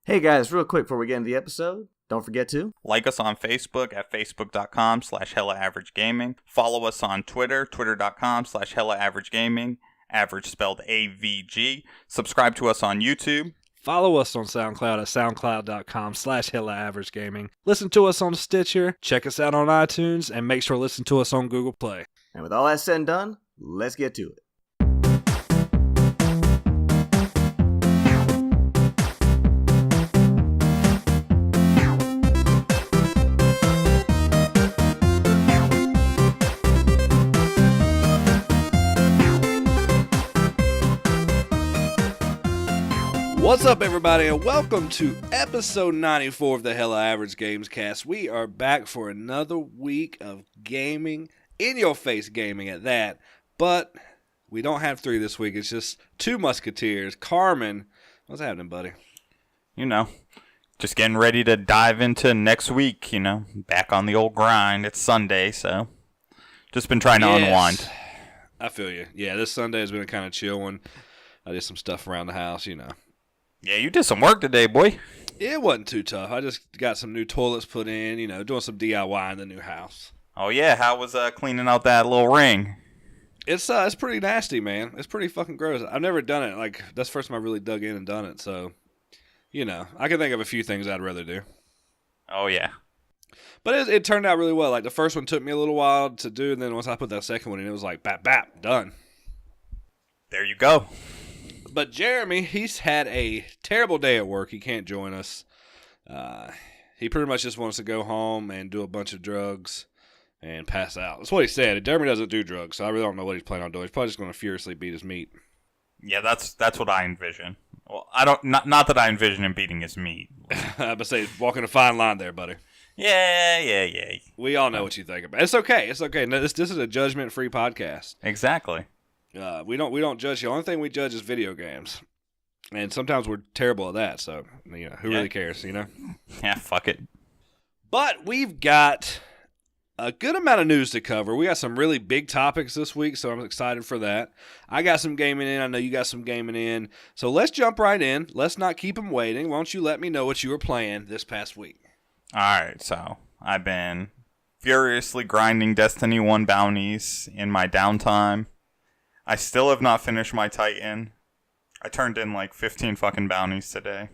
Hey guys, real quick before we get into the episode, don't forget to like us on Facebook at facebook.com/HellaAverageGaming. Follow us on Twitter, twitter.com/HellaAverageGaming, average spelled AVG. Subscribe to us on YouTube. Follow us on SoundCloud at soundcloud.com/HellaAverageGaming. Listen to us on Stitcher, check us out on iTunes, and make sure to listen to us on Google Play. And with all that said and done, let's get to it. What's up, everybody, and welcome to episode 94 of the Hella Average Games Cast. We are back for another week of gaming, in-your-face gaming at that, but we don't have three this week. It's just two musketeers. Carmin, what's happening, buddy? You know, just getting ready to dive into next week, back on the old grind. It's Sunday, so just been trying to unwind. I feel you. Yeah, this Sunday has been a kind of chill one. I did some stuff around the house, Yeah, you did some work today, boy. It wasn't too tough. I just got some new toilets put in, doing some DIY in the new house. Oh, yeah. How was cleaning out that little ring? It's pretty nasty, man. It's pretty fucking gross. I've never done it. Like, that's the first time I really dug in and done it. So, I can think of a few things I'd rather do. Oh, yeah. But it turned out really well. Like, the first one took me a little while to do, and then once I put that second one in, it was like, bap, bap, done. There you go. But Jeremy, he's had a terrible day at work. He can't join us. He pretty much just wants to go home and do a bunch of drugs and pass out. That's what he said. Jeremy doesn't do drugs, so I really don't know what he's planning on doing. He's probably just going to furiously beat his meat. Yeah, that's what I envision. Well, not that I envision him beating his meat. But say, walking a fine line there, buddy. Yeah. We all know what you think about it. It's okay. No, this is a judgment-free podcast. Exactly. We don't judge. The only thing we judge is video games, and sometimes we're terrible at that. So who really cares? Yeah, fuck it. But we've got a good amount of news to cover. We got some really big topics this week, so I'm excited for that. I got some gaming in. I know you got some gaming in. So let's jump right in. Let's not keep them waiting. Why don't you let me know what you were playing this past week? All right, so I've been furiously grinding Destiny 1 bounties in my downtime. I still have not finished my Titan. I turned in like 15 fucking bounties today.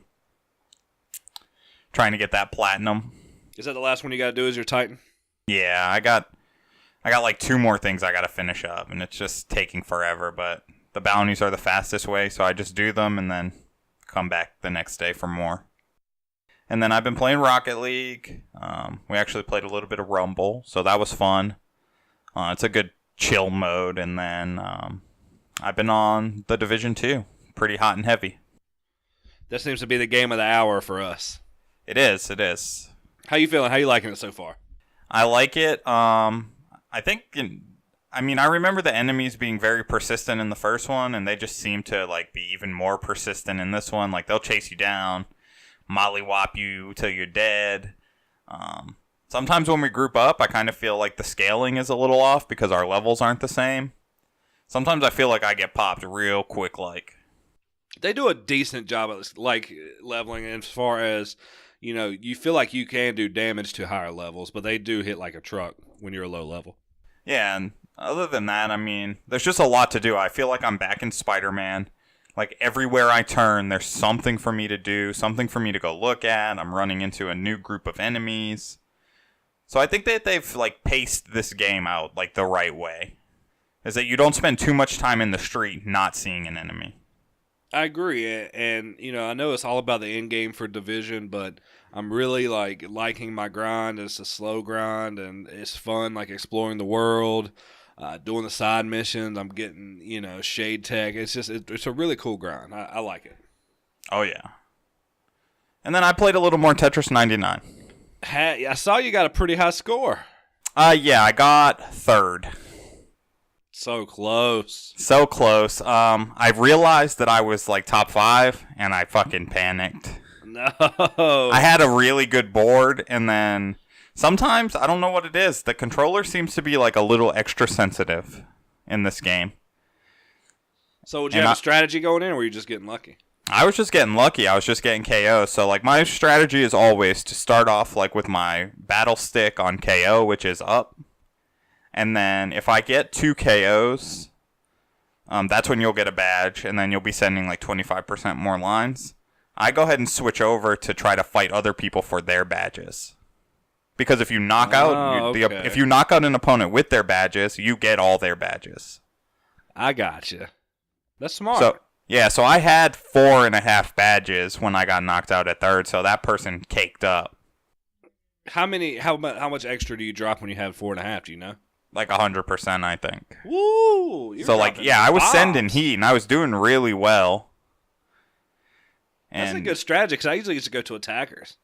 Trying to get that platinum. Is that the last one you got to do is your Titan? Yeah, I got like two more things I got to finish up, and it's just taking forever, but the bounties are the fastest way, so I just do them and then come back the next day for more. And then I've been playing Rocket League. We actually played a little bit of Rumble, so that was fun. It's a good chill mode, and then I've been on The Division 2. Pretty hot and heavy. That seems to be the game of the hour for us. It is. How you feeling? How you liking it so far? I like it. I remember the enemies being very persistent in the first one, and they just seem to like be even more persistent in this one. Like, they'll chase you down, mollywop you till you're dead. Sometimes when we group up, I kind of feel like the scaling is a little off because our levels aren't the same. Sometimes I feel like I get popped real quick. Like, they do a decent job at like leveling as far as you feel like you can do damage to higher levels, but they do hit like a truck when you're a low level. Yeah, and other than that, there's just a lot to do. I feel like I'm back in Spider-Man. Like, everywhere I turn, there's something for me to do, something for me to go look at. I'm running into a new group of enemies. So I think that they've like paced this game out like the right way. Is that you don't spend too much time in the street not seeing an enemy. I agree, and I know it's all about the end game for Division, but I'm really liking my grind. It's a slow grind, and it's fun, like exploring the world, doing the side missions. I'm getting shade tech. It's a really cool grind. I like it. Oh yeah. And then I played a little more Tetris 99. I saw you got a pretty high score. Yeah, I got third. So close. I realized that I was like top 5, and I fucking panicked. No. I had a really good board, and then sometimes, I don't know what it is, the controller seems to be like a little extra sensitive in this game. So did you have a strategy going in, or were you just getting lucky? I was just getting lucky. I was just getting KO. So, like, my strategy is always to start off, like, with my battle stick on KO, which is up. And then if I get 2 KOs, that's when you'll get a badge. And then you'll be sending, like, 25% more lines. I go ahead and switch over to try to fight other people for their badges. Because if you knock out if you knock out an opponent with their badges, you get all their badges. I gotcha. That's smart. So, yeah, so I had 4.5 badges when I got knocked out at third, so that person caked up. How much extra do you drop when you have 4.5? Do you know? Like 100%, I think. Woo! So, like, yeah, I was sending heat, and I was doing really well. And that's a good strategy, because I usually used to go to attackers.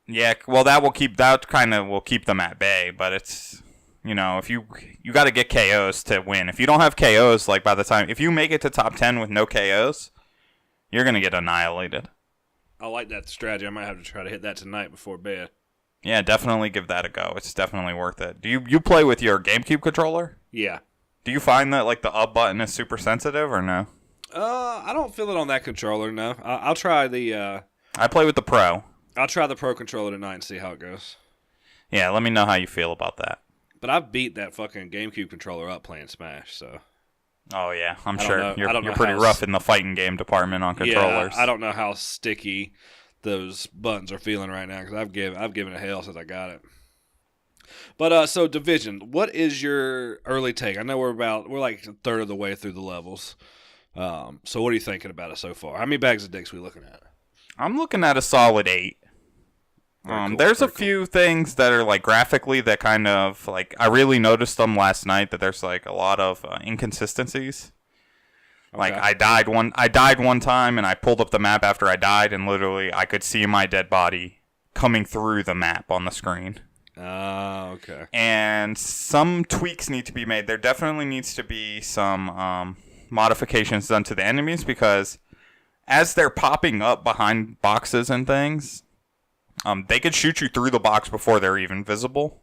Yeah, well, that kind of will keep them at bay, but it's... You know, if you got to get KOs to win. If you don't have KOs, like by the time if you make it to top 10 with no KOs, you're gonna get annihilated. I like that strategy. I might have to try to hit that tonight before bed. Yeah, definitely give that a go. It's definitely worth it. Do you play with your GameCube controller? Yeah. Do you find that like the up button is super sensitive or no? I don't feel it on that controller. No, I'll try the. I play with the Pro. I'll try the Pro controller tonight and see how it goes. Yeah, let me know how you feel about that. But I've beat that fucking GameCube controller up playing Smash, so. Oh, yeah. I'm sure you're pretty how rough in the fighting game department on controllers. Yeah, I don't know how sticky those buttons are feeling right now, because I've given it hell since I got it. But, so, Division, what is your early take? I know we're like a third of the way through the levels. So what are you thinking about it so far? How many bags of dicks are we looking at? I'm looking at a solid 8. There's a few things that are like graphically that kind of like I really noticed them last night that there's like a lot of inconsistencies. Okay. Like I died one time and I pulled up the map after I died and literally I could see my dead body coming through the map on the screen. Okay. And some tweaks need to be made. There definitely needs to be some modifications done to the enemies because as they're popping up behind boxes and things. They could shoot you through the box before they're even visible.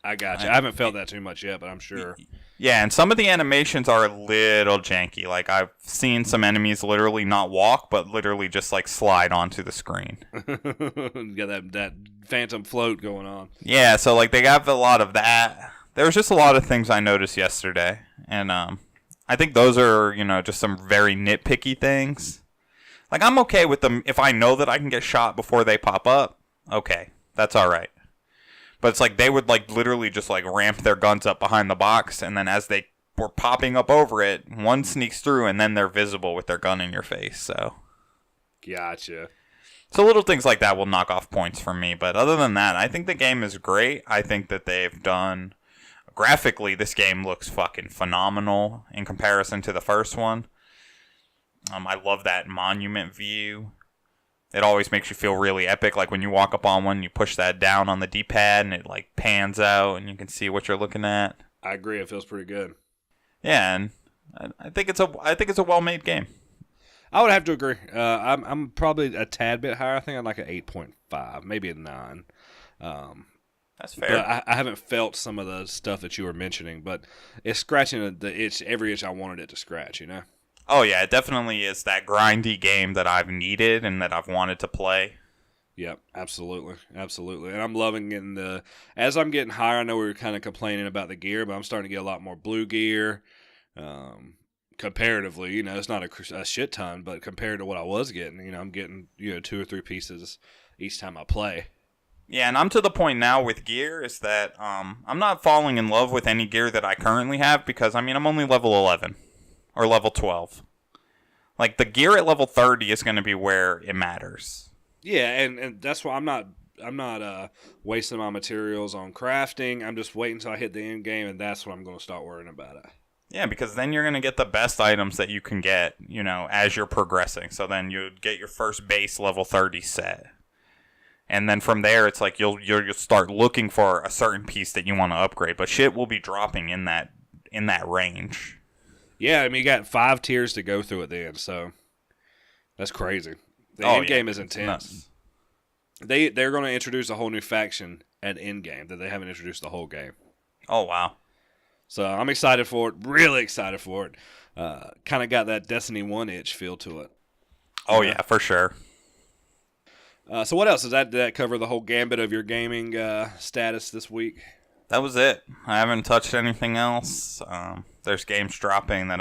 I got you. I haven't felt that too much yet, but I'm sure. Yeah, and some of the animations are a little janky. Like, I've seen some enemies literally not walk, but literally just, like, slide onto the screen. You got that phantom float going on. Yeah, so, like, they have a lot of that. There was just a lot of things I noticed yesterday. And I think those are, you know, just some very nitpicky things. Like, I'm okay with them if I know that I can get shot before they pop up. Okay, that's all right. But it's like they would, like, literally just, like, ramp their guns up behind the box, and then as they were popping up over it, one sneaks through, and then they're visible with their gun in your face, so. Gotcha. So little things like that will knock off points from me, but other than that, I think the game is great. I think that they've done... Graphically, this game looks fucking phenomenal in comparison to the first one. I love that monument view. It always makes you feel really epic. Like when you walk up on one, you push that down on the D-pad and it like pans out and you can see what you're looking at. I agree. It feels pretty good. Yeah, and I think it's a well-made game. I would have to agree. I'm probably a tad bit higher. I think I'm like an 8.5, maybe a 9. That's fair. I haven't felt some of the stuff that you were mentioning, but it's scratching the itch, every itch I wanted it to scratch, you know? Oh, yeah, it definitely is that grindy game that I've needed and that I've wanted to play. Yep, absolutely. Absolutely. And I'm loving getting as I'm getting higher, I know we were kind of complaining about the gear, but I'm starting to get a lot more blue gear. Comparatively, you know, it's not a shit ton, but compared to what I was getting, you know, I'm getting, 2 or 3 pieces each time I play. Yeah, and I'm to the point now with gear is that I'm not falling in love with any gear that I currently have because, I mean, I'm only level 11 or level 12. Like, the gear at level 30 is going to be where it matters. Yeah, and that's why I'm not wasting my materials on crafting. I'm just waiting until I hit the end game, and that's when I'm going to start worrying about it. Yeah, because then you're going to get the best items that you can get, as you're progressing. So then you get your first base level 30 set. And then from there, it's like you'll start looking for a certain piece that you want to upgrade. But shit will be dropping in that range. Yeah, I mean, you got 5 tiers to go through at the end, so that's crazy. The end game is intense. They're going to introduce a whole new faction at end game that they haven't introduced the whole game. Oh, wow. So I'm excited for it. Really excited for it. Kind of got that Destiny 1 itch feel to it. Oh, yeah, for sure. So what else? Did that cover the whole gambit of your gaming status this week? That was it. I haven't touched anything else. There's games dropping that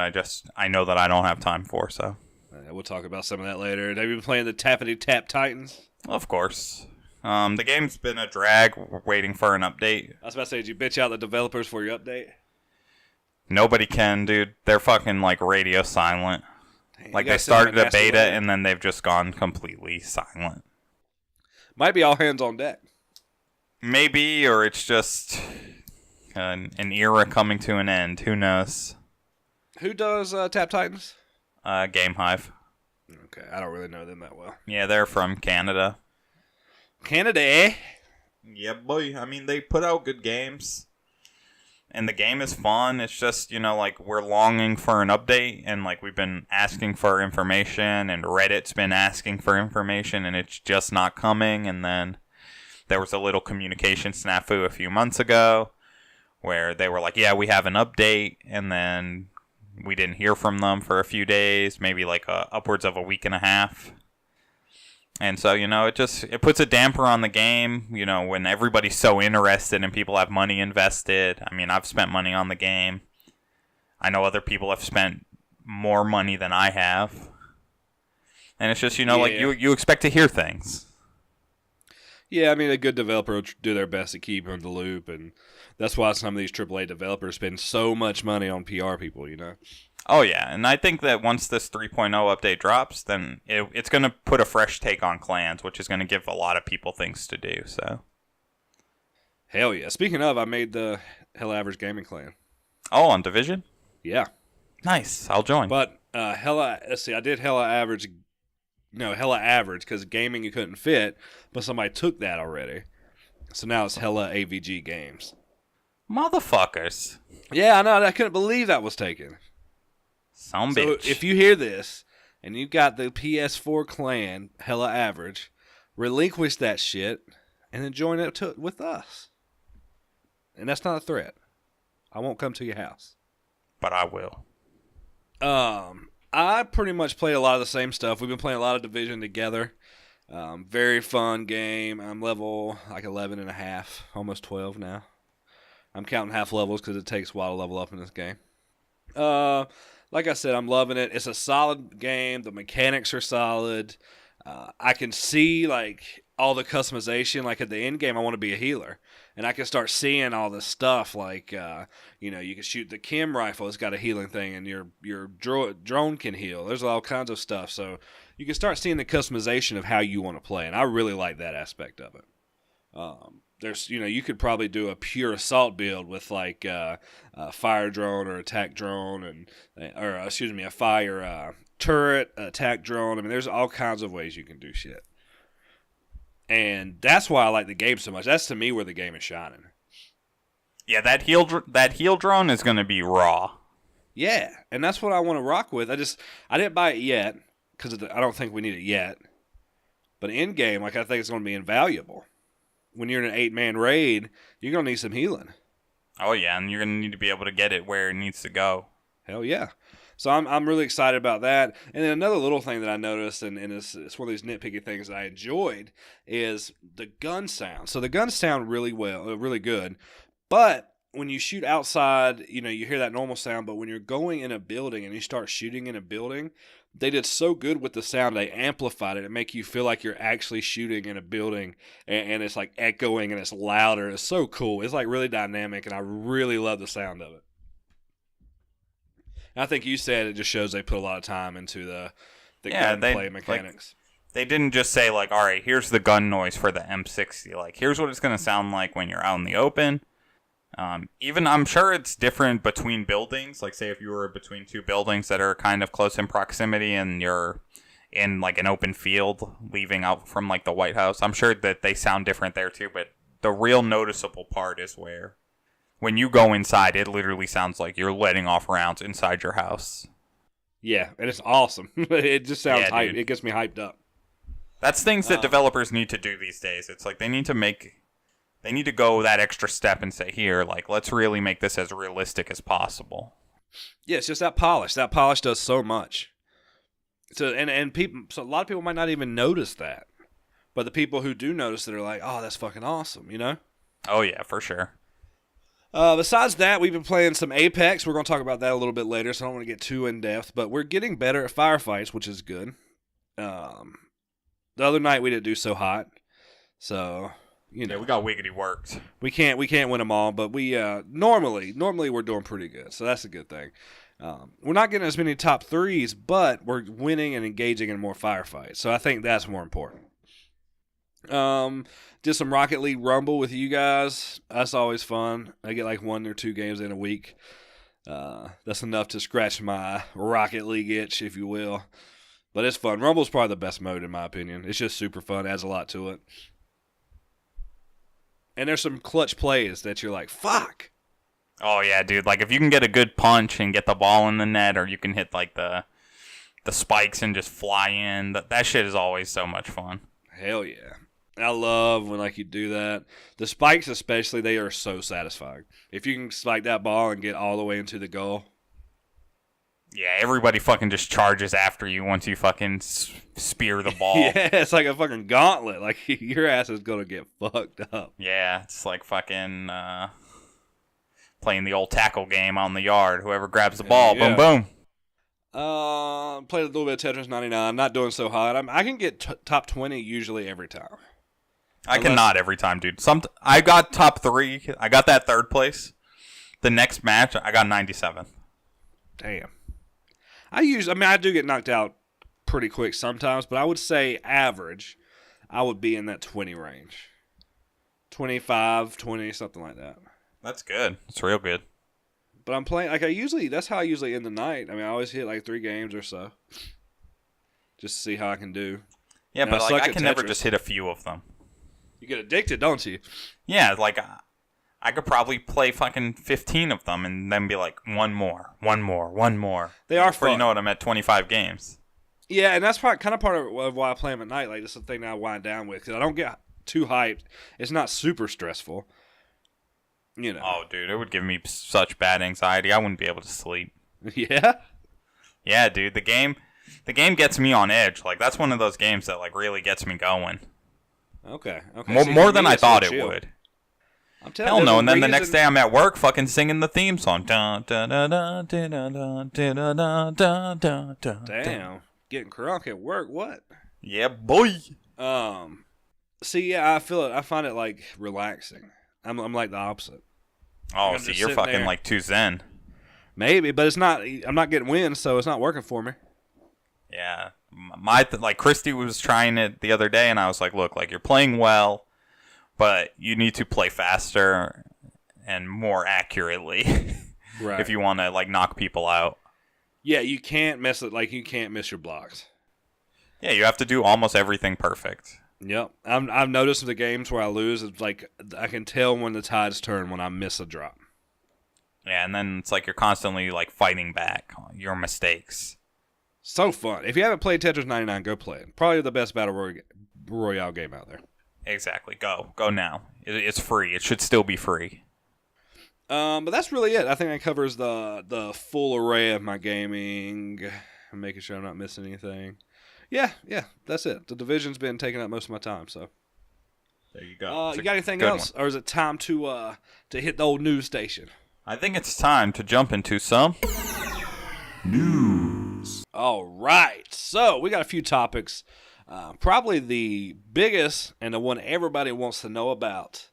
I know that I don't have time for, so. We'll talk about some of that later. Have you been playing the Tappity Tap Titans? Of course. The game's been a drag. We're waiting for an update. I was about to say, did you bitch out the developers for your update? Nobody can, dude. They're fucking, like, radio silent. Dang, like, they started a beta, and then they've just gone completely silent. Might be all hands on deck. Maybe, or it's just an era coming to an end. Who knows? Who does Tap Titans? Game Hive. Okay, I don't really know them that well. Yeah, they're from Canada. Canada, eh? Yeah, boy. I mean, they put out good games. And the game is fun. It's just, like, we're longing for an update. And, like, we've been asking for information. And Reddit's been asking for information. And it's just not coming. And then there was a little communication snafu a few months ago. Where they were like, yeah, we have an update. And then we didn't hear from them for a few days. Maybe, like, upwards of a week and a half. And so, it puts a damper on the game, when everybody's so interested and people have money invested. I mean, I've spent money on the game. I know other people have spent more money than I have. And it's just, like, you expect to hear things. Yeah, I mean, a good developer will do their best to keep you in the loop, and that's why some of these AAA developers spend so much money on PR people, Oh, yeah, and I think that once this 3.0 update drops, then it's going to put a fresh take on clans, which is going to give a lot of people things to do, so. Hell yeah. Speaking of, I made the Hella Average Gaming Clan. Oh, on Division? Yeah. Nice, I'll join. But, I did Hella Average, because gaming you couldn't fit, but somebody took that already. So now it's Hella AVG Games. Motherfuckers. Yeah, I know, I couldn't believe that was taken. Some So bitch. if you hear this, and you've got the PS4 clan, Hella Average, relinquish that shit, and then join it with us. And that's not a threat. I won't come to your house. But I will. I pretty much played a lot of the same stuff. We've been playing a lot of Division together. Very fun game. I'm level like 11 and a half, almost 12 now. I'm counting half levels because it takes a while to level up in this game. Like I said, I'm loving it. It's a solid game. The mechanics are solid. I can see like all the customization. Like at the end game, I want to be a healer, and I can start seeing all this stuff. Like you can shoot the chem rifle. It's got a healing thing, and your drone can heal. There's all kinds of stuff. So you can start seeing the customization of how you want to play, and I really like that aspect of it. There's, you could probably do a pure assault build with like a fire drone or attack drone, a fire turret, attack drone. I mean, there's all kinds of ways you can do shit, and that's why I like the game so much. That's to me where the game is shining. Yeah, that heal drone is gonna be raw. Yeah, and that's what I want to rock with. I didn't buy it yet because I don't think we need it yet, but in game, like I think it's gonna be invaluable. When you're in an 8-man raid, you're going to need some healing. Oh, yeah, and you're going to need to be able to get it where it needs to go. Hell yeah. So I'm really excited about that. And then another little thing that I noticed, and it's one of these nitpicky things that I enjoyed, is the gun sound. So the guns sound really good. But when you shoot outside, you hear that normal sound. But when you're going in a building and you start shooting in a building, they did so good with the sound. They amplified it and make you feel like you're actually shooting in a building, and it's like echoing and it's louder. It's so cool. It's like really dynamic, and I really love the sound of it. And I think you said it just shows they put a lot of time into the gunplay mechanics. They didn't just say like, all right, here's the gun noise for the M60. Like, here's what it's going to sound like when you're out in the open. Even I'm sure it's different between buildings. Like, say if you were between two buildings that are kind of close in proximity and you're in like an open field leaving out from like the White House, I'm sure that they sound different there too. But the real noticeable part is where when you go inside, it literally sounds like you're letting off rounds inside your house. Yeah, and it's awesome. It just sounds hype. Dude. It gets me hyped up. That's things that developers need to do these days. It's like they need to make They need to go that extra step and say, here, like, let's really make this as realistic as possible. Yeah, it's just that polish. That polish does so much. So and people, so a lot of people might not even notice that, but the people who do notice it are like, oh, that's fucking awesome, you know? Oh yeah, for sure. Besides that, we've been playing some Apex. We're going to talk about that a little bit later, so I don't want to get too in depth. But we're getting better at firefights, which is good. The other night we didn't do so hot, so you know we got wiggity worked. We can't win them all, but we normally we're doing pretty good, so that's a good thing. We're not getting as many top threes, but we're winning and engaging in more firefights, so I think that's more important. Did some Rocket League Rumble with you guys. That's always fun. I get like 1 or 2 games in a week. That's enough to scratch my Rocket League itch, if you will. But it's fun. Rumble's probably the best mode in my opinion. It's just super fun. Adds a lot to it. And there's some clutch plays that you're like, fuck. Oh yeah, dude. Like if you can get a good punch and get the ball in the net, or you can hit like the spikes and just fly in. That shit is always so much fun. Hell yeah. I love when like you do that. The spikes especially, they are so satisfying. If you can spike that ball and get all the way into the goal. Yeah, everybody fucking just charges after you once you fucking spear the ball. Yeah, it's like a fucking gauntlet. Like your ass is going to get fucked up. Yeah, it's like fucking playing the old tackle game on the yard. Whoever grabs the ball, yeah. boom, boom. Played a little bit of Tetris 99. Not doing so hot. I can get top 20 usually every time. I cannot every time, dude. I got top 3. I got that 3rd place. The next match, I got 97. Damn. I do get knocked out pretty quick sometimes, but I would say average, I would be in that 20 range. 25, 20, something like that. That's good. It's real good. But I'm playing, that's how I usually end the night. I mean, I always hit like 3 games or so. Just to see how I can do. Yeah, and but like I can Tetris. never just hit a few of them. You get addicted, don't you? Yeah, like I could probably play fucking 15 of them and then be like, one more. They are Before fun. you know it, I'm at 25 games. Yeah, and that's kind of part of why I play them at night. Like, this is the thing that I wind down with, because I don't get too hyped. It's not super stressful. You know. Oh, dude, it would give me such bad anxiety. I wouldn't be able to sleep. Yeah? Yeah, dude, the game gets me on edge. Like, that's one of those games that like really gets me going. Okay. More than I thought it would. I'm telling Hell you, no, and then the next day I'm at work fucking singing the theme song. Damn, getting crunk at work, what? Yeah, boy. See, yeah, I find it like relaxing. I'm like the opposite. Oh, I'm see, just you're sitting fucking there. like too zen. Maybe, but it's not. I'm not getting wins, so it's not working for me. Yeah, like Christy was trying it the other day, and I was like, look, like you're playing well, but you need to play faster and more accurately, Right? if you want to like knock people out. Yeah, you can't miss it. Like you can't miss your blocks. Yeah, you have to do almost everything perfect. Yep, I've noticed the games where I lose, it's like I can tell when the tides turn when I miss a drop. Yeah, and then it's like you're constantly like fighting back your mistakes. So fun. If you haven't played Tetris 99, go play it. Probably the best battle royale game out there. Exactly. Go now. It's free. It should still be free. But that's really it. I think that covers the full array of my gaming. I'm making sure I'm not missing anything. Yeah, that's it. The Division's been taking up most of my time, so. There you go. You got anything else? Or is it time to hit the old news station? I think it's time to jump into some news. All right. So, we got a few topics. Probably the biggest and the one everybody wants to know about.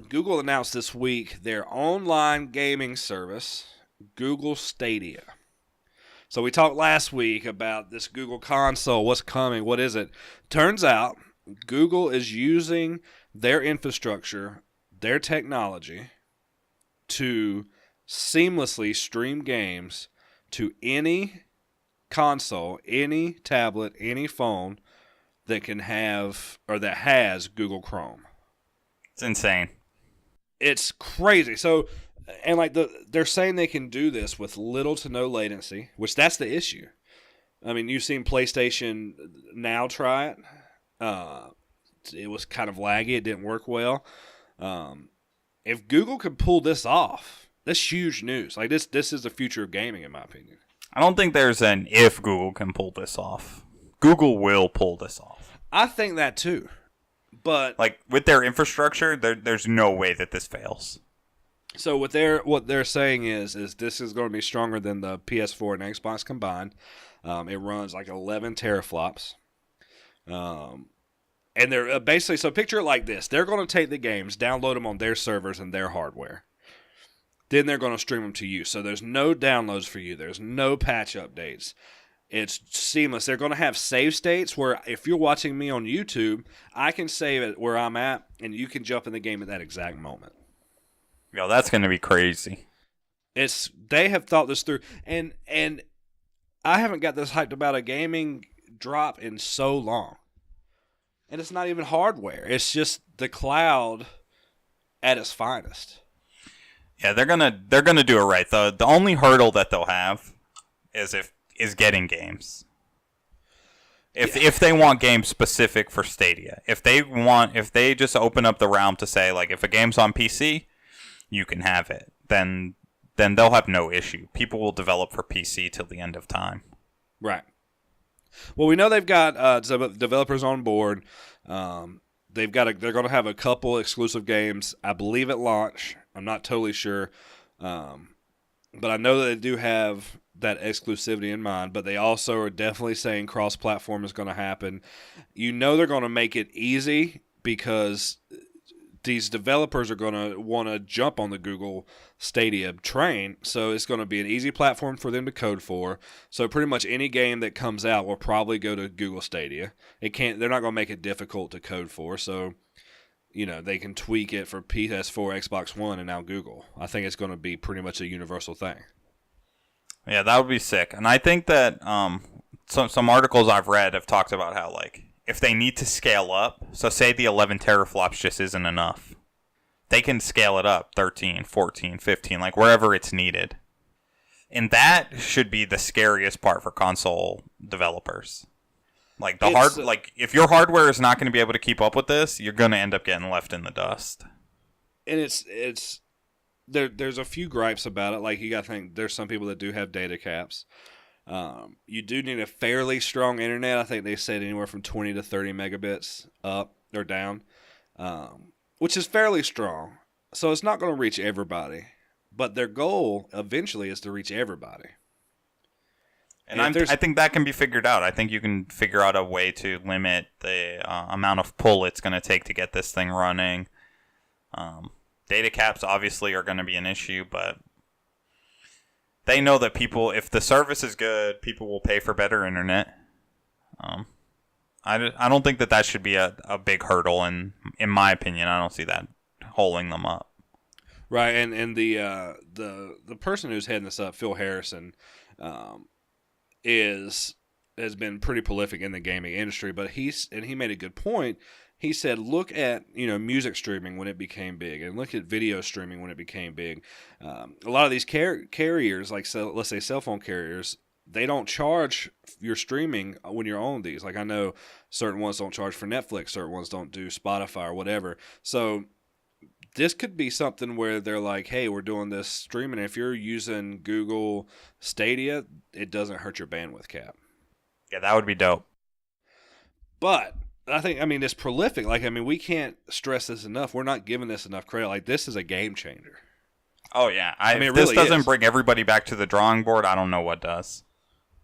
Google announced this week their online gaming service, Google Stadia. So we talked last week about this Google console, what's coming, what is it? Turns out Google is using their infrastructure, their technology, to seamlessly stream games to any console, any tablet, any phone that can have or that has Google Chrome. It's insane. It's crazy. So, and like they're saying they can do this with little to no latency, which that's the issue. I mean, you've seen PlayStation Now try it. It was kind of laggy. It didn't work well. If Google could pull this off, that's huge news. Like this is the future of gaming, in my opinion. I don't think there's an if Google can pull this off. Google will pull this off. I think that too. But like with their infrastructure, there's no way that this fails. So what they're saying is this is going to be stronger than the PS4 and Xbox combined. It runs like 11 teraflops. And they're basically, so picture it like this. They're going to take the games, download them on their servers and their hardware. Then they're going to stream them to you. So there's no downloads for you. There's no patch updates. It's seamless. They're going to have save states where if you're watching me on YouTube, I can save it where I'm at, and you can jump in the game at that exact moment. Yo, that's going to be crazy. They have thought this through, and I haven't got this hyped about a gaming drop in so long. And it's not even hardware. It's just the cloud at its finest. Yeah, they're gonna do it right. The only hurdle that they'll have is getting games. If they want games specific for Stadia. If they just open up the realm to say, like, if a game's on PC, you can have it, then they'll have no issue. People will develop for PC till the end of time. Right. Well, we know they've got developers on board. They're going to have a couple exclusive games, I believe, at launch. I'm not totally sure, but I know that they do have that exclusivity in mind. But they also are definitely saying cross-platform is going to happen. You know they're going to make it easy because these developers are going to want to jump on the Google Stadia train, so it's going to be an easy platform for them to code for. So pretty much any game that comes out will probably go to Google Stadia. They're not going to make it difficult to code for, so they can tweak it for PS4, Xbox One, and now Google. I think it's going to be pretty much a universal thing. Yeah, that would be sick. And I think that some articles I've read have talked about how, like, if they need to scale up, so say the 11 teraflops just isn't enough, they can scale it up 13, 14, 15, like wherever it's needed. And that should be the scariest part for console developers. Like if your hardware is not going to be able to keep up with this, you're going to end up getting left in the dust. And there's a few gripes about it. Like, you got to think there's some people that do have data caps. You do need a fairly strong internet. I think they said anywhere from 20 to 30 megabits up or down, which is fairly strong. So it's not going to reach everybody, but their goal eventually is to reach everybody. And I think that can be figured out. I think you can figure out a way to limit the amount of pull it's going to take to get this thing running. Data caps obviously are going to be an issue, but they know that people, if the service is good, people will pay for better internet. I don't think that should be a big hurdle, and in my opinion, I don't see that holding them up. Right, and the person who's heading this up, Phil Harrison, has been pretty prolific in the gaming industry, but he made a good point. He said, look at music streaming when it became big, and look at video streaming when it became big. A lot of these carriers, like let's say cell phone carriers, they don't charge your streaming when you're on these. Like, I know certain ones don't charge for Netflix, certain ones don't do Spotify or whatever. So this could be something where they're like, hey, we're doing this streaming. If you're using Google Stadia, it doesn't hurt your bandwidth cap. Yeah, that would be dope. But it's prolific. Like, we can't stress this enough. We're not giving this enough credit. Like, this is a game changer. Oh, yeah. If this doesn't bring everybody back to the drawing board, I don't know what does.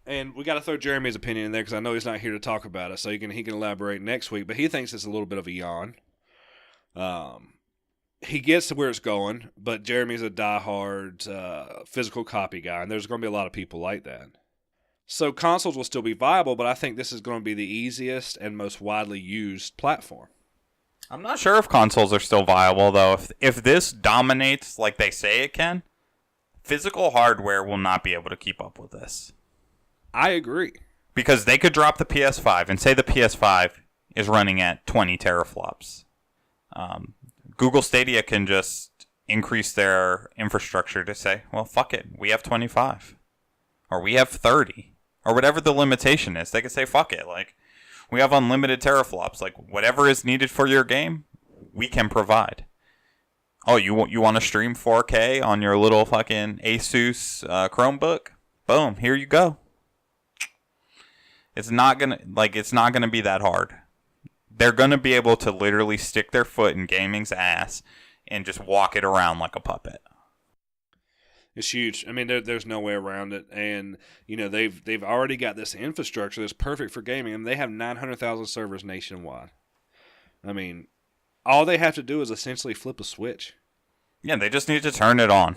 And we got to throw Jeremy's opinion in there because I know he's not here to talk about it, so he can elaborate next week. But he thinks it's a little bit of a yawn. He gets to where it's going, but Jeremy's a diehard physical copy guy, and there's going to be a lot of people like that. So consoles will still be viable, but I think this is going to be the easiest and most widely used platform. I'm not sure if consoles are still viable, though. If this dominates like they say it can, physical hardware will not be able to keep up with this. I agree. Because they could drop the PS5 and say the PS5 is running at 20 teraflops. Google Stadia can just increase their infrastructure to say, well, fuck it, we have 25. Or we have 30. Or whatever the limitation is. They can say, fuck it, like, we have unlimited teraflops. Like, whatever is needed for your game, we can provide. Oh, you want to stream 4K on your little fucking Asus Chromebook? Boom, here you go. It's not gonna be that hard. They're gonna be able to literally stick their foot in gaming's ass and just walk it around like a puppet. It's huge. I mean, there's no way around it. And they've already got this infrastructure that's perfect for gaming. I mean, they have 900,000 servers nationwide. I mean, all they have to do is essentially flip a switch. Yeah, they just need to turn it on.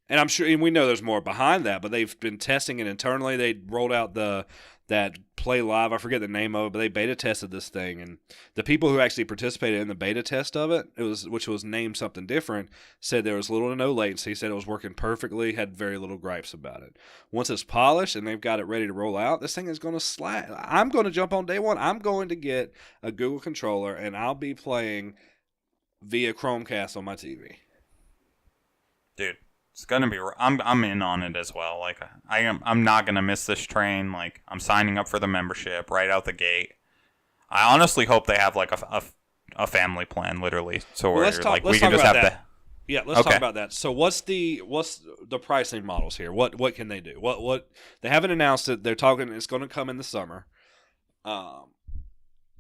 And I'm sure, and we know there's more behind that, but they've been testing it internally. They rolled out that Play Live, I forget the name of it, but they beta tested this thing. And the people who actually participated in the beta test of it, which was named something different, said there was little to no latency, said it was working perfectly, had very little gripes about it. Once it's polished and they've got it ready to roll out, this thing is going to slap. I'm going to jump on day one. I'm going to get a Google controller, and I'll be playing via Chromecast on my TV. Dude, it's gonna be. I'm in on it as well. Like I'm not gonna miss this train. Like I'm signing up for the membership right out the gate. I honestly hope they have like a family plan, literally. So well, we can just have that. Yeah, let's talk about that. So what's the pricing models here? What can they do? What they haven't announced it. They're talking. It's going to come in the summer.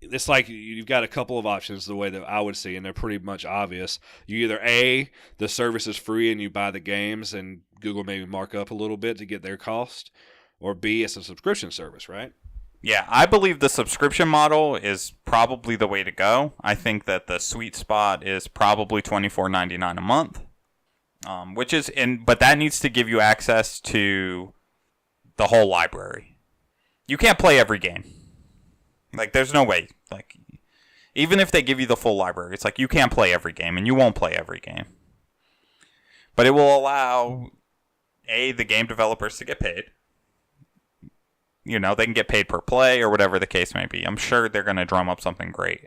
It's like you've got a couple of options the way that I would see, and they're pretty much obvious. You either A, the service is free and you buy the games and Google maybe mark up a little bit to get their cost, or B, it's a subscription service, right? Yeah, I believe the subscription model is probably the way to go. I think that the sweet spot is probably $24.99 a month, but that needs to give you access to the whole library. You can't play every game. Like, there's no way. Like, even if they give you the full library, it's like you can't play every game, and you won't play every game. But it will allow, A, the game developers to get paid. You know, they can get paid per play or whatever the case may be. I'm sure they're going to drum up something great.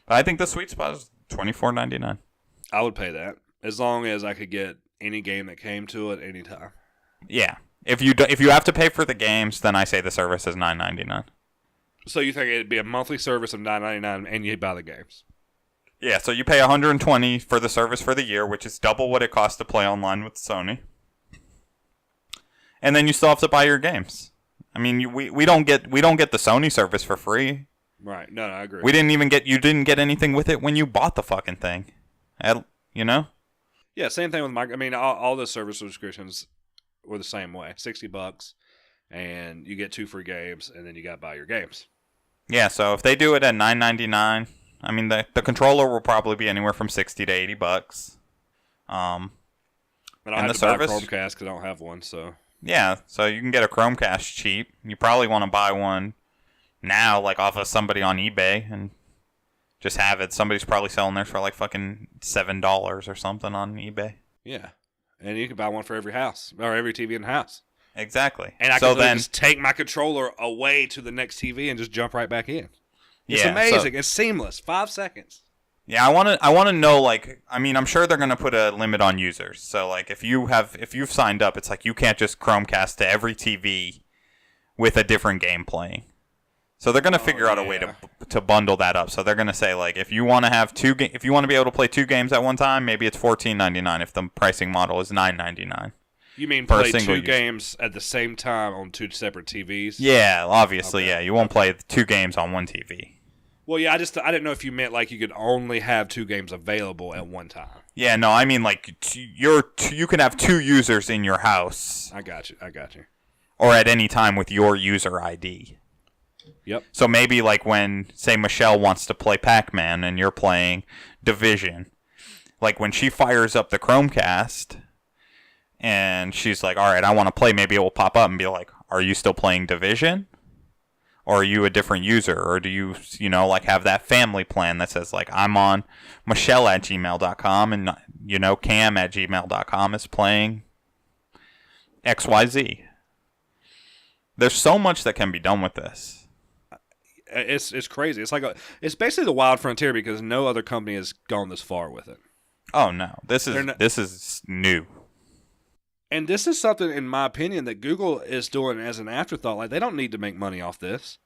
But I think the sweet spot is $24.99. I would pay that, as long as I could get any game that came to it anytime. Yeah. If you have to pay for the games, then I say the service is $9.99. So you think it'd be a monthly service of $9.99 and you buy the games? Yeah, so you pay $120 for the service for the year, which is double what it costs to play online with Sony. And then you still have to buy your games. I mean, we don't get the Sony service for free. Right. No, I agree. You didn't get anything with it when you bought the fucking thing. You know? Yeah, same thing with I mean, all the service subscriptions were the same way. $60, and you get 2 free games, and then you got to buy your games. Yeah, so if they do it at $9.99, I mean, the controller will probably be anywhere from $60 to $80. And I have to buy a Chromecast because I don't have one, so... Yeah, so you can get a Chromecast cheap. You probably want to buy one now, like off of somebody on eBay, and just have it. Somebody's probably selling theirs for like fucking $7 or something on eBay. Yeah, and you can buy one for every house, or every TV in the house. Exactly. And I can just take my controller away to the next TV and just jump right back in. It's amazing. It's seamless. 5 seconds. Yeah, I want to know, like, I mean, I'm sure they're going to put a limit on users. So, like, if you've signed up, it's like you can't just Chromecast to every TV with a different game playing. So they're going to figure out a way to bundle that up. So they're going to say, like, if you want to have if you want to be able to play 2 games at one time, maybe it's $14.99 if the pricing model is $9.99. You mean play 2 games at the same time on 2 separate TVs? Yeah, obviously, yeah. You won't play 2 games on one TV. Well, yeah, I didn't know if you meant like you could only have 2 games available at one time. Yeah, no, I mean like you can have 2 users in your house. I got you. Or at any time with your user ID. Yep. So maybe like when, say, Michelle wants to play Pac-Man and you're playing Division, like when she fires up the Chromecast and she's like, all right, I want to play, maybe it will pop up and be like, are you still playing Division? Or are you a different user? Or do you like have that family plan that says like, I'm on Michelle@gmail.com and, Cam@gmail.com is playing XYZ. There's so much that can be done with this. It's crazy. It's basically the wild frontier because no other company has gone this far with it. Oh no, this is new. And this is something, in my opinion, that Google is doing as an afterthought. Like, they don't need to make money off this.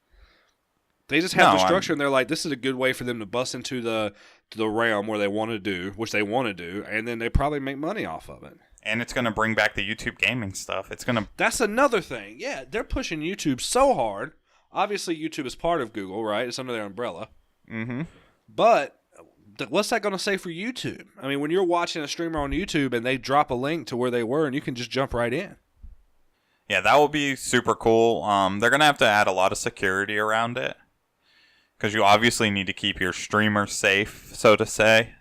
They just have No, the structure, and they're like, this is a good way for them to bust into the realm where they want to do, which they want to do, and then they probably make money off of it. And it's going to bring back the YouTube gaming stuff. It's going to... That's another thing. Yeah, they're pushing YouTube so hard. Obviously, YouTube is part of Google, right? It's under their umbrella. Mm-hmm. But what's that going to say for YouTube? I mean, when you're watching a streamer on YouTube and they drop a link to where they were, and you can just jump right in. Yeah, that will be super cool. They're going to have to add a lot of security around it. Because you obviously need to keep your streamer safe, so to say.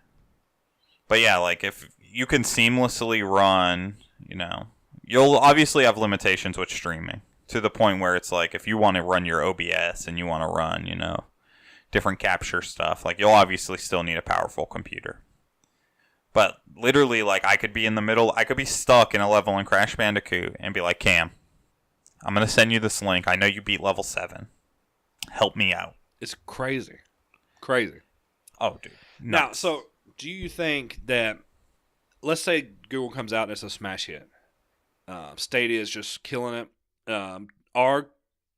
But yeah, like, if you can seamlessly run, you know, you'll obviously have limitations with streaming. To the point where it's like, if you want to run your OBS and you want to run, you know, different capture stuff, like, you'll obviously still need a powerful computer. But literally, like, I could be in the middle, I could be stuck in a level in Crash Bandicoot and be like, Cam, I'm going to send you this link. I know you beat level 7. Help me out. It's crazy. Crazy. Oh, dude. Now, Nuts. so do you think that, let's say Google comes out and it's a smash hit. Stadia is just killing it. Are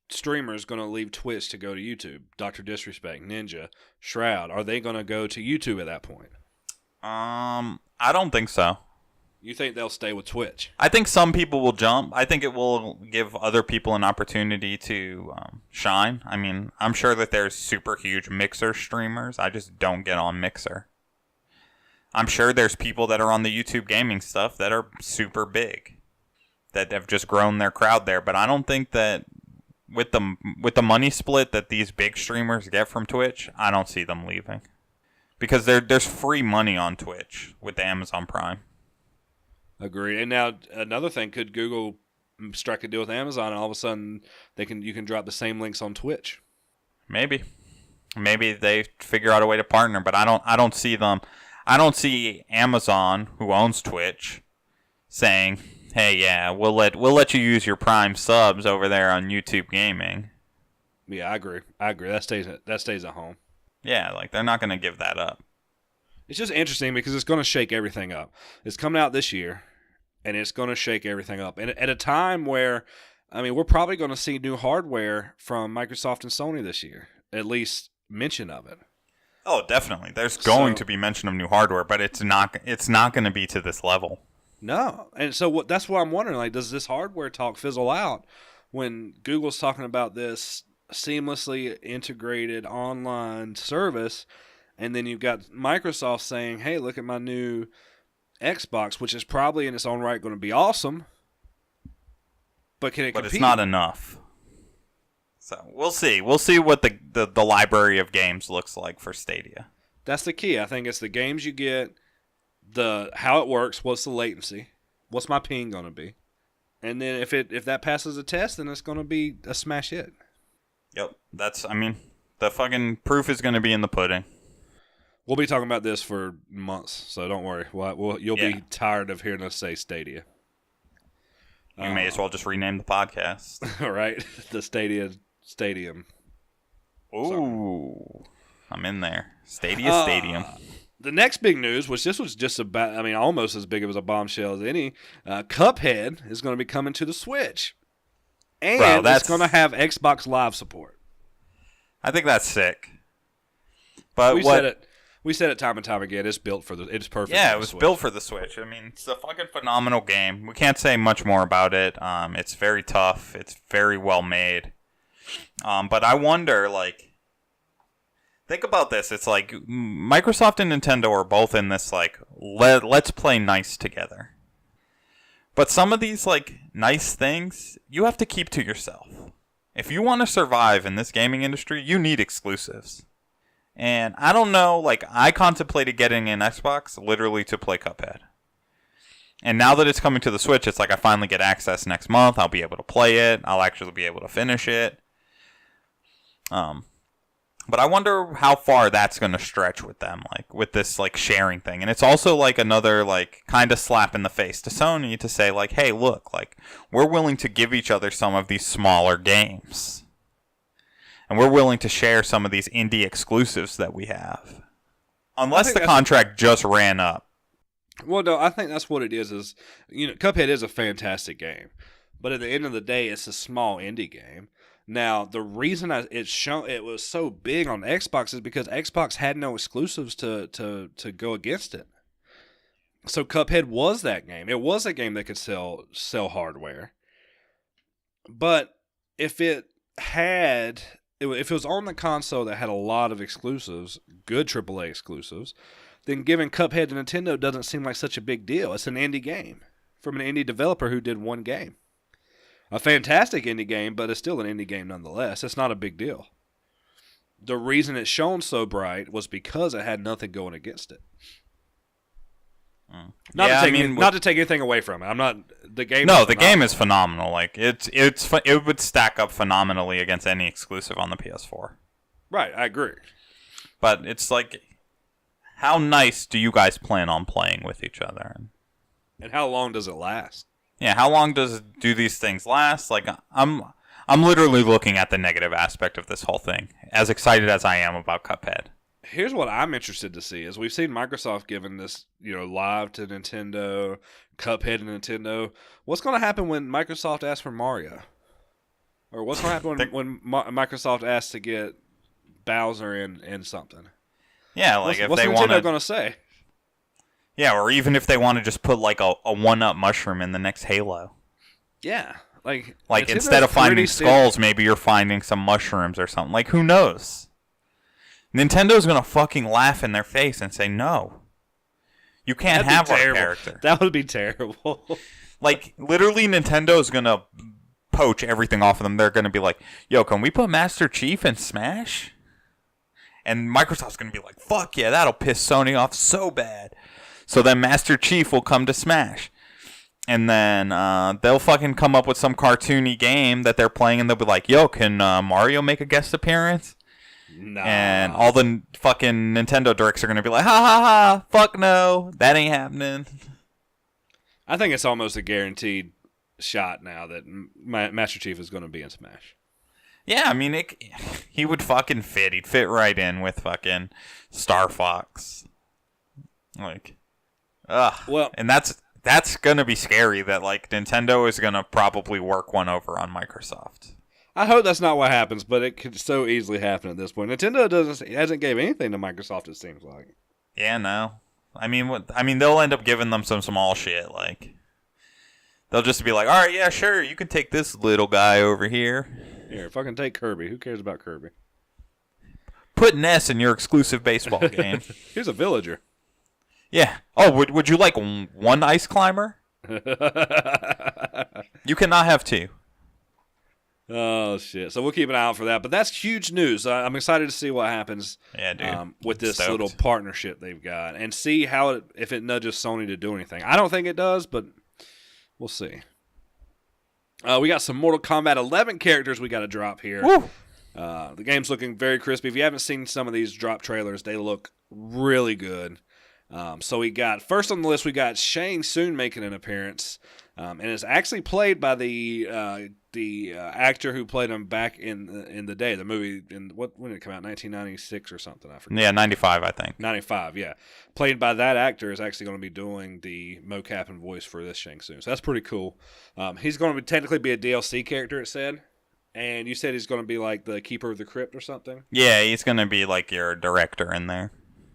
streamers going to leave Twitch to go to YouTube? Dr. Disrespect, Ninja, Shroud, are they going to go to YouTube at that point? I don't think so. You think they'll stay with Twitch? I think some people will jump. I think it will give other people an opportunity to shine. I mean, I'm sure that there's super huge Mixer streamers. I just don't get on Mixer. I'm sure there's people that are on the YouTube gaming stuff that are super big, that have just grown their crowd there. But I don't think that with the money split that these big streamers get from Twitch, I don't see them leaving. Because there's free money on Twitch with the Amazon Prime. Agreed. And now another thing, could Google strike a deal with Amazon and all of a sudden you can drop the same links on Twitch? Maybe they figure out a way to partner, but I don't see them. I don't see Amazon, who owns Twitch, saying, "Hey, yeah, we'll let you use your Prime subs over there on YouTube Gaming." Yeah, I agree. That stays at home. Yeah, like, they're not going to give that up. It's just interesting because it's going to shake everything up. It's coming out this year, and it's going to shake everything up. And at a time where, I mean, we're probably going to see new hardware from Microsoft and Sony this year, at least mention of it. Oh, definitely. There's going to be mention of new hardware, but it's not going to be to this level. No. And so that's what I'm wondering. Like, does this hardware talk fizzle out when Google's talking about this seamlessly integrated online service? And then you've got Microsoft saying, hey, look at my new Xbox, which is probably in its own right going to be awesome. But can it compete? But it's not enough. So we'll see. We'll see what the library of games looks like for Stadia. That's the key. I think it's the games you get, how it works, what's the latency, what's my ping going to be. And then if that passes a test, then it's going to be a smash hit. Yep. The fucking proof is going to be in the pudding. We'll be talking about this for months, so don't worry. You'll be tired of hearing us say Stadia. You may as well just rename the podcast. All right, the Stadia Stadium. Ooh, I'm in there. Stadia Stadium. The next big news, which this was just about, I mean, almost as big of a bombshell as any, Cuphead is going to be coming to the Switch. And it's going to have Xbox Live support. I think that's sick. But we said it time and time again. It's perfect. Yeah, it was built for the Switch. I mean, it's a fucking phenomenal game. We can't say much more about it. It's very tough. It's very well made. But I wonder, like, think about this. It's like Microsoft and Nintendo are both in this, like, let's play nice together. But some of these, like, nice things, you have to keep to yourself. If you want to survive in this gaming industry, you need exclusives. And I don't know, like, I contemplated getting an Xbox literally to play Cuphead. And now that it's coming to the Switch, it's like I finally get access next month. I'll be able to play it. I'll actually be able to finish it. But I wonder how far that's going to stretch with them, like, with this, like, sharing thing. And it's also, like, another, like, kind of slap in the face to Sony to say, like, hey, look, like, we're willing to give each other some of these smaller games. And we're willing to share some of these indie exclusives that we have. Unless the contract just ran up. Well, no, I think that's what it is, you know, Cuphead is a fantastic game. But at the end of the day, it's a small indie game. Now, the reason it was so big on Xbox is because Xbox had no exclusives to go against it. So Cuphead was that game. It was a game that could sell hardware. But if it was on the console that had a lot of exclusives, good AAA exclusives, then giving Cuphead to Nintendo doesn't seem like such a big deal. It's an indie game from an indie developer who did one game. A fantastic indie game, but it's still an indie game nonetheless. It's not a big deal. The reason it shone so bright was because it had nothing going against it. Not to take anything away from it. I'm not the game. No, the game is phenomenal. Like it would stack up phenomenally against any exclusive on the PS4. Right, I agree. But it's like, how nice do you guys plan on playing with each other? And how long does it last? Yeah, how long do these things last? Like, I'm literally looking at the negative aspect of this whole thing, as excited as I am about Cuphead. Here's what I'm interested to see: is we've seen Microsoft giving this, live to Nintendo, Cuphead to Nintendo. What's going to happen when Microsoft asks for Mario? Or what's going to happen when Microsoft asks to get Bowser in something? Yeah, like what's Nintendo going to say? Yeah, or even if they want to just put like a one-up mushroom in the next Halo. Yeah, like instead of finding skulls, maybe you're finding some mushrooms or something. Like, who knows? Nintendo's gonna fucking laugh in their face and say, "No, you can't have our character." That would be terrible. Like, literally, Nintendo's gonna poach everything off of them. They're gonna be like, "Yo, can we put Master Chief in Smash?" And Microsoft's gonna be like, "Fuck yeah, that'll piss Sony off so bad." So then Master Chief will come to Smash. And then they'll fucking come up with some cartoony game that they're playing, and they'll be like, "Yo, can Mario make a guest appearance?" Nah. And all the fucking Nintendo directs are going to be like, "Ha ha ha, fuck no, that ain't happening." I think it's almost a guaranteed shot now that Master Chief is going to be in Smash. Yeah, I mean, he would fucking fit. He'd fit right in with fucking Star Fox. Like... Well, and that's gonna be scary. That like Nintendo is gonna probably work one over on Microsoft. I hope that's not what happens, but it could so easily happen at this point. Nintendo hasn't gave anything to Microsoft. It seems like. Yeah, no. I mean, they'll end up giving them some small shit. Like, they'll just be like, "All right, yeah, sure, you can take this little guy over here. Here, fucking take Kirby. Who cares about Kirby? Put Ness in your exclusive baseball game. Here's a villager." Yeah. Oh, would you like one ice climber? You cannot have two. Oh, shit. So we'll keep an eye out for that. But that's huge news. I'm excited to see what happens with this little partnership they've got and see if it nudges Sony to do anything. I don't think it does, but we'll see. We got some Mortal Kombat 11 characters we got to drop here. Woo! The game's looking very crispy. If you haven't seen some of these drop trailers, they look really good. So we got first on the list. We got Shang Tsung making an appearance, and it's actually played by the actor who played him back in the day. The movie when did it come out? 1996 or something. I forget. Yeah, 95, I think. 95. Yeah, played by that actor is actually going to be doing the mocap and voice for this Shang Tsung. So that's pretty cool. He's going to technically be a DLC character. It said. And you said he's going to be like the Keeper of the Crypt or something? Yeah, he's going to be like your director in there.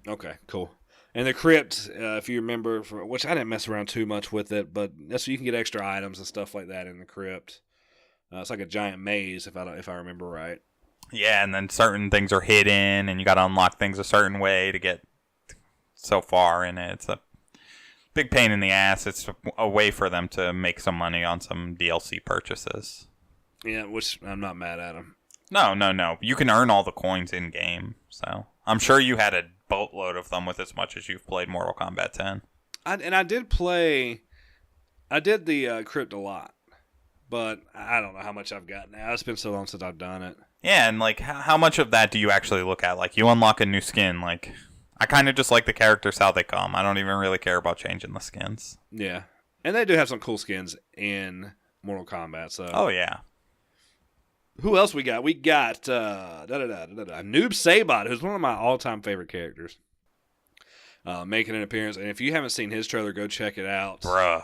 Okay, cool. And the crypt, if you remember, which I didn't mess around too much with it, but that's so you can get extra items and stuff like that in the crypt. It's like a giant maze, if I remember right. Yeah, and then certain things are hidden, and you got to unlock things a certain way to get so far in it. It's a big pain in the ass. It's a way for them to make some money on some DLC purchases. Yeah, which I'm not mad at them. No. You can earn all the coins in game, so I'm sure you had a boatload of them with as much as you've played Mortal Kombat 10. I did the crypt a lot, but I don't know how much I've got now. It's been so long since I've done it. Yeah, and like how much of that do you actually look at? Like, you unlock a new skin. Like, I kind of just like the characters how they come. I don't even really care about changing the skins. Yeah, and they do have some cool skins in Mortal Kombat. So oh yeah. Who else we got? We got Noob Saibot, who's one of my all-time favorite characters, making an appearance. And if you haven't seen his trailer, go check it out. Bruh.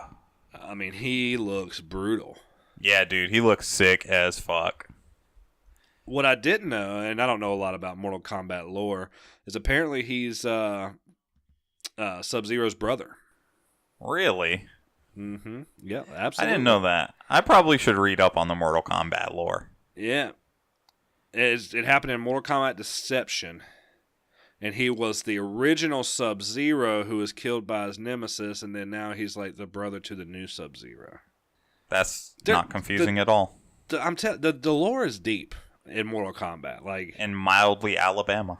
I mean, he looks brutal. Yeah, dude, he looks sick as fuck. what I didn't know, and I don't know a lot about Mortal Kombat lore, is apparently he's Sub-Zero's brother. Really? Mm-hmm. Yeah, absolutely. I didn't know that. I probably should read up on the Mortal Kombat lore. Yeah. It happened in Mortal Kombat Deception. And he was the original Sub-Zero who was killed by his nemesis, and then now he's like the brother to the new Sub-Zero. That's not confusing at all. The lore is deep in Mortal Kombat. Like, in mildly Alabama.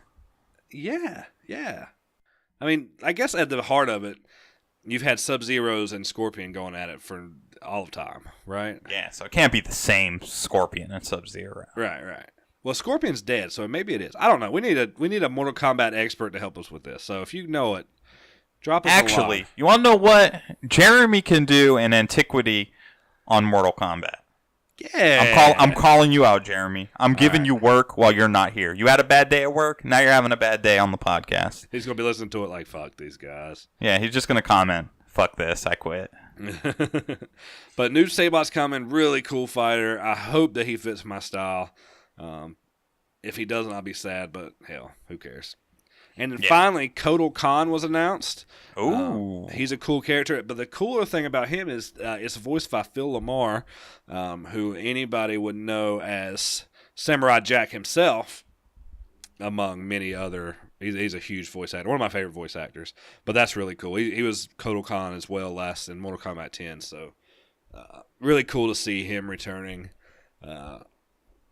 Yeah. I mean, I guess at the heart of it, you've had Sub-Zeros and Scorpion going at it for all of time, right? Yeah, so it can't be the same Scorpion and Sub-Zero. Right. Well, Scorpion's dead, so maybe it is. I don't know. We need a Mortal Kombat expert to help us with this. So if you know it, drop us a line. Actually, you want to know what Jeremy can do in Antiquity on Mortal Kombat? Yeah. I'm calling you out, Jeremy. I'm giving you work while you're not here. You had a bad day at work. Now you're having a bad day on the podcast. He's gonna be listening to it like, fuck these guys. Yeah, he's just gonna comment, fuck this, I quit. But new Sabot's coming. Really cool fighter. I hope that he fits my style. If he doesn't, I'll be sad, but hell, who cares? And then finally, Kotal Khan was announced. Ooh. He's a cool character, but the cooler thing about him is it's voiced by Phil Lamar, who anybody would know as Samurai Jack himself, among many other. He's a huge voice actor, one of my favorite voice actors. But that's really cool. He was Kotal Khan as well last in Mortal Kombat 10, so really cool to see him returning.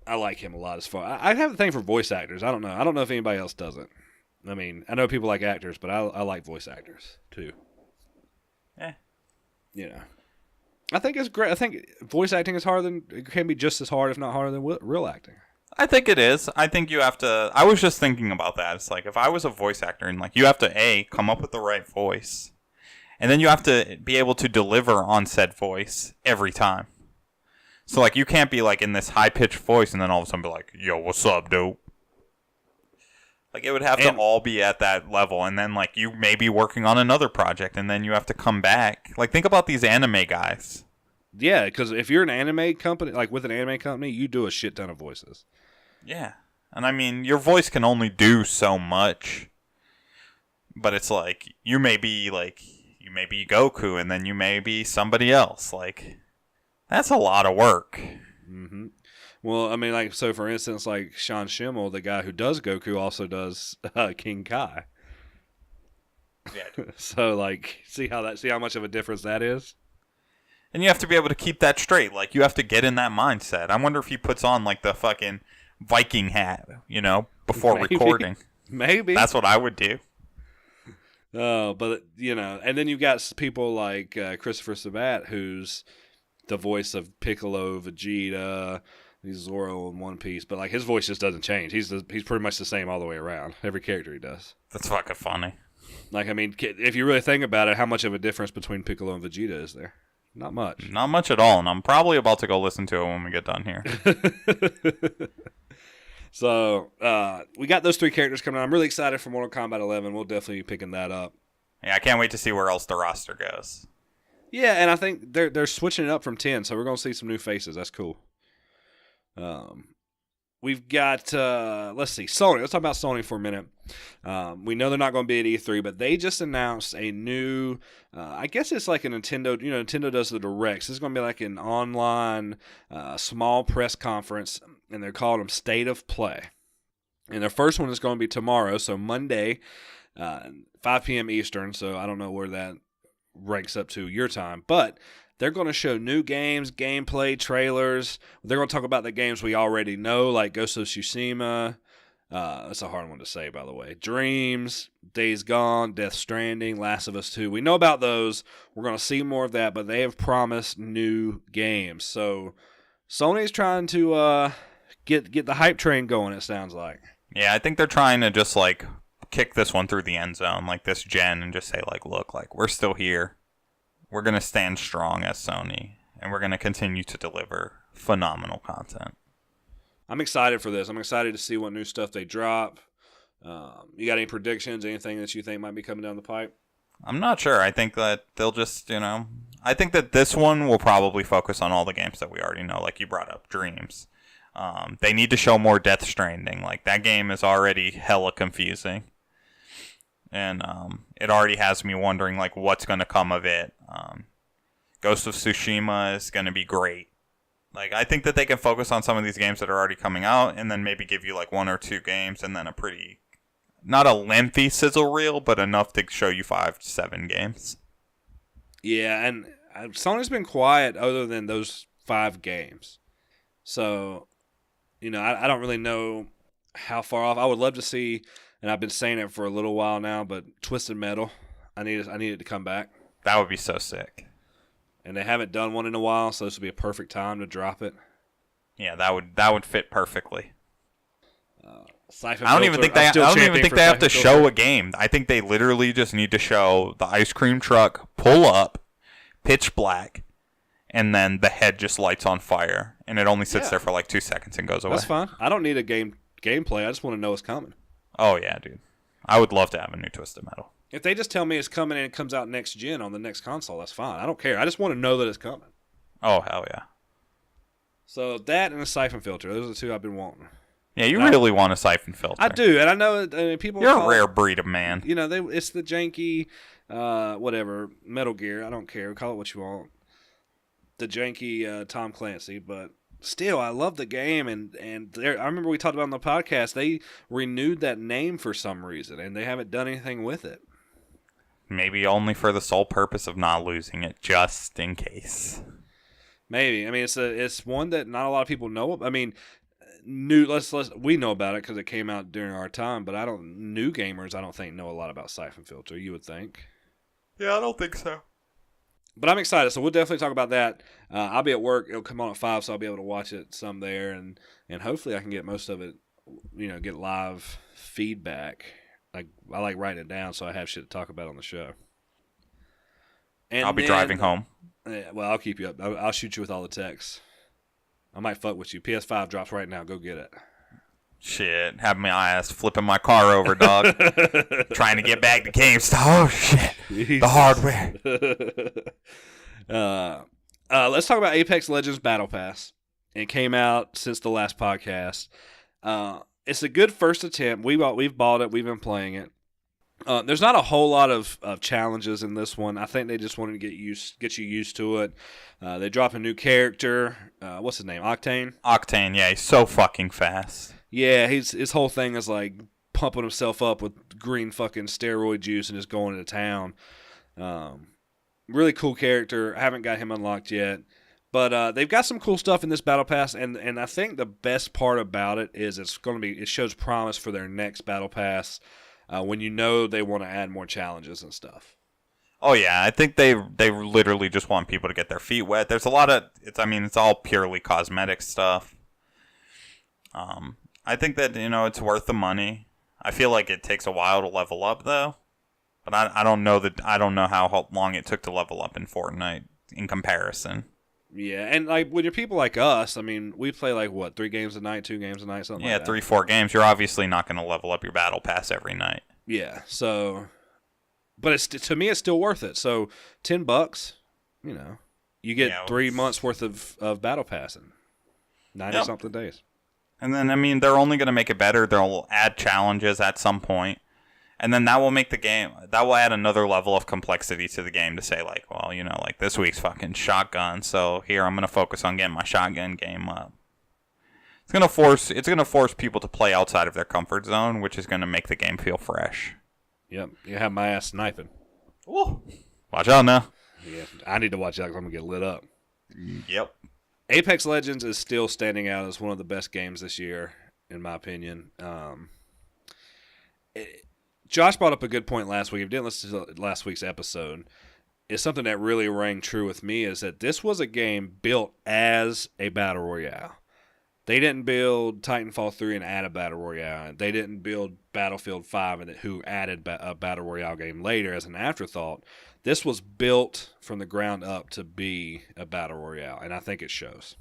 I like him a lot as far. I have a thing for voice actors. I don't know if anybody else doesn't. I mean, I know people like actors, but I like voice actors too. Yeah. You know, I think it's great. I think voice acting is it can be just as hard, if not harder, than real acting. I think it is. I think you have to. I was just thinking about that. It's like if I was a voice actor and like you have to come up with the right voice, and then you have to be able to deliver on said voice every time. So, like, you can't be, like, in this high-pitched voice and then all of a sudden be like, yo, what's up, dude? Like, it would have to all be at that level. And then, like, you may be working on another project and then you have to come back. Like, think about these anime guys. Yeah, because if you're an anime company, like, with an anime company, you do a shit ton of voices. Yeah. And, I mean, your voice can only do so much. But it's like, you may be Goku and then you may be somebody else. Like... That's a lot of work. Mm-hmm. Well, I mean, like, so for instance, like Sean Schimmel, the guy who does Goku, also does King Kai. Yeah. So, like, see how much of a difference that is? And you have to be able to keep that straight. Like, you have to get in that mindset. I wonder if he puts on, like, the fucking Viking hat, before recording. Maybe. That's what I would do. Oh, but, and then you've got people like Christopher Sabat, who's the voice of Piccolo, Vegeta, he's Zoro in One Piece, but like his voice just doesn't change. He's pretty much the same all the way around. Every character he does. That's fucking funny. Like, I mean, if you really think about it, how much of a difference between Piccolo and Vegeta is there? Not much. Not much at all, and I'm probably about to go listen to it when we get done here. So, we got those three characters coming on. I'm really excited for Mortal Kombat 11. We'll definitely be picking that up. Yeah, I can't wait to see where else the roster goes. Yeah, and I think they're switching it up from 10, so we're going to see some new faces. That's cool. We've got, let's see, Sony. Let's talk about Sony for a minute. We know they're not going to be at E3, but they just announced a new, I guess it's like a Nintendo, Nintendo does the Directs. This is going to be like an online small press conference, and they're calling them State of Play. And their first one is going to be tomorrow, so Monday, 5 p.m. Eastern, so I don't know where that ranks up to your time, but they're going to show new games, gameplay, trailers. They're going to talk about the games we already know, like Ghost of Tsushima. That's a hard one to say, by the way. Dreams, Days Gone, Death Stranding, Last of Us 2. We know about those. We're going to see more of that, but they have promised new games. So Sony's trying to get the hype train going, it sounds like. Yeah, I think they're trying to just, like, kick this one through the end zone, like this gen, and just say, like, look, like, we're still here. We're going to stand strong as Sony, and we're going to continue to deliver phenomenal content. I'm excited for this. I'm excited to see what new stuff they drop. You got any predictions, anything that you think might be coming down the pipe? I'm not sure. I think that they'll just, I think that this one will probably focus on all the games that we already know, like you brought up, Dreams. They need to show more Death Stranding. Like, that game is already hella confusing. And it already has me wondering, like, what's going to come of it. Ghost of Tsushima is going to be great. Like, I think that they can focus on some of these games that are already coming out and then maybe give you, like, 1 or 2 games and then a pretty, not a lengthy sizzle reel, but enough to show you 5 to 7 games. Yeah, and Sony's been quiet other than those 5 games. So, you know, I don't really know how far off. I would love to see, and I've been saying it for a little while now, but Twisted Metal, I need it to come back. That would be so sick. And they haven't done one in a while, so this would be a perfect time to drop it. Yeah, that would fit perfectly. Siphon I don't even think they have to Siphon show Filter. a game. I think they literally just need to show the ice cream truck pull up, pitch black, and then the head just lights on fire, and it only sits there for like 2 seconds and goes away. That's fine. I don't need a gameplay. I just want to know it's coming. Oh yeah, dude. I would love to have a new Twisted Metal. If they just tell me it's coming and it comes out next gen on the next console, that's fine. I don't care. I just want to know that it's coming. Oh hell yeah. So that and a Siphon Filter. Those are the 2 I've been wanting. Yeah, you really want a Siphon Filter. I do, and I know people. You're call a rare breed of man. You know, it's the janky, whatever, Metal Gear. I don't care. Call it what you want. The janky Tom Clancy, but still, I love the game. And I remember we talked about on the podcast, they renewed that name for some reason, and they haven't done anything with it. Maybe only for the sole purpose of not losing it, just in case. Maybe. I mean, it's one that not a lot of people know. I mean, we know about it because it came out during our time, but new gamers I don't think know a lot about Siphon Filter. You would think. Yeah, I don't think so. But I'm excited, so we'll definitely talk about that. I'll be at work. It'll come on at 5, so I'll be able to watch it some there, and hopefully I can get most of it, you know, get live feedback. Like, I like writing it down so I have shit to talk about on the show. And I'll be driving home. Well, I'll keep you up. I'll shoot you with all the texts. I might fuck with you. PS5 drops right now. Go get it. Shit, have my ass flipping my car over, dog. Trying to get back to GameStop. Oh shit, Jesus. The hardware. Let's talk about Apex Legends Battle Pass. It came out since the last podcast. It's a good first attempt. We've bought it. We've been playing it. There's not a whole lot of challenges in this one. I think they just wanted to get you used to it. They drop a new character. What's his name? Octane? Octane, yeah, he's so fucking fast. Yeah, his whole thing is like pumping himself up with green fucking steroid juice and just going into town. Really cool character. I haven't got him unlocked yet. But they've got some cool stuff in this Battle Pass, and I think the best part about it is it shows promise for their next Battle Pass when you know they want to add more challenges and stuff. Oh yeah, I think they literally just want people to get their feet wet. There's a lot of it's all purely cosmetic stuff. I think that it's worth the money. I feel like it takes a while to level up though, but I don't know how long it took to level up in Fortnite in comparison. Yeah, and like when you're people like us, I mean, we play like what, 3 games a night, 2 games a night, something like that. 3-4 games. You're obviously not going to level up your battle pass every night. Yeah, so, but to me, it's still worth it. So, $10, you get 3 months worth of battle pass in 90 something days. And then they're only going to make it better. They'll add challenges at some point. And then that will make the game, that will add another level of complexity to the game to say, like, well, like this week's fucking shotgun, so here I'm going to focus on getting my shotgun game up. It's going to force people to play outside of their comfort zone, which is going to make the game feel fresh. Yep, you have my ass sniping. Ooh. Watch out now. Yeah, I need to watch out because I'm going to get lit up. Yep. Apex Legends is still standing out as one of the best games this year, in my opinion. Josh brought up a good point last week. If you didn't listen to last week's episode, it's something that really rang true with me, is that this was a game built as a battle royale. They didn't build Titanfall 3 and add a battle royale. They didn't build Battlefield 5 and who added a battle royale game later as an afterthought. This was built from the ground up to be a battle royale, and I think it shows.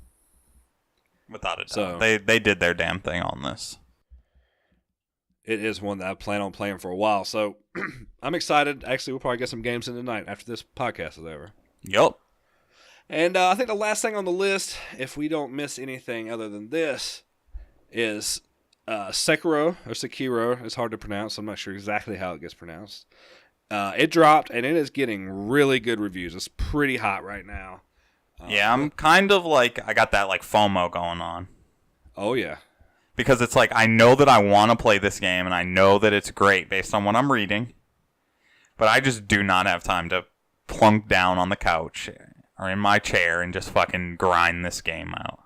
Without a doubt. So, they did their damn thing on this. It is one that I plan on playing for a while. So I'm excited. Actually, we'll probably get some games in tonight after this podcast is over. Yup. And I think the last thing on the list, if we don't miss anything other than this, is Sekiro, or Sekiro. It's hard to pronounce. I'm not sure exactly how it gets pronounced. It dropped, and it is getting really good reviews. It's pretty hot right now. Yeah, I'm kind of like, I got that like FOMO going on. Oh, yeah. Because it's like, I know that I want to play this game, and I know that it's great based on what I'm reading. But I just do not have time to plunk down on the couch or in my chair and just fucking grind this game out.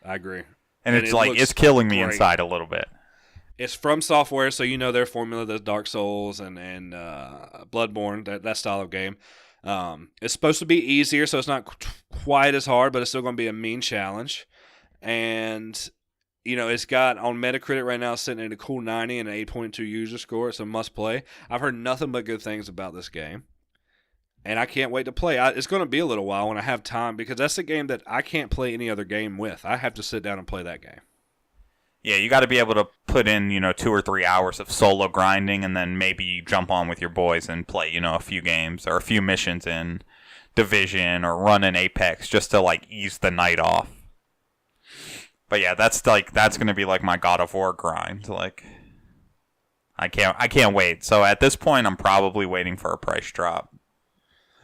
I agree. And it's like, it's killing me inside a little bit. It's from Software, so you know their formula, the Dark Souls and Bloodborne, that style of game. It's supposed to be easier, so it's not quite as hard, but it's still going to be a mean challenge. And, it's got on Metacritic right now sitting at a cool 90 and an 8.2 user score. It's a must play. I've heard nothing but good things about this game. And I can't wait to play. It's going to be a little while when I have time, because that's a game that I can't play any other game with. I have to sit down and play that game. Yeah, you got to be able to put in, 2 or 3 hours of solo grinding, and then maybe you jump on with your boys and play, a few games or a few missions in Division or run in Apex just to, like, ease the night off. But yeah, that's going to be like my God of War grind. Like, I can't wait. So at this point, I'm probably waiting for a price drop.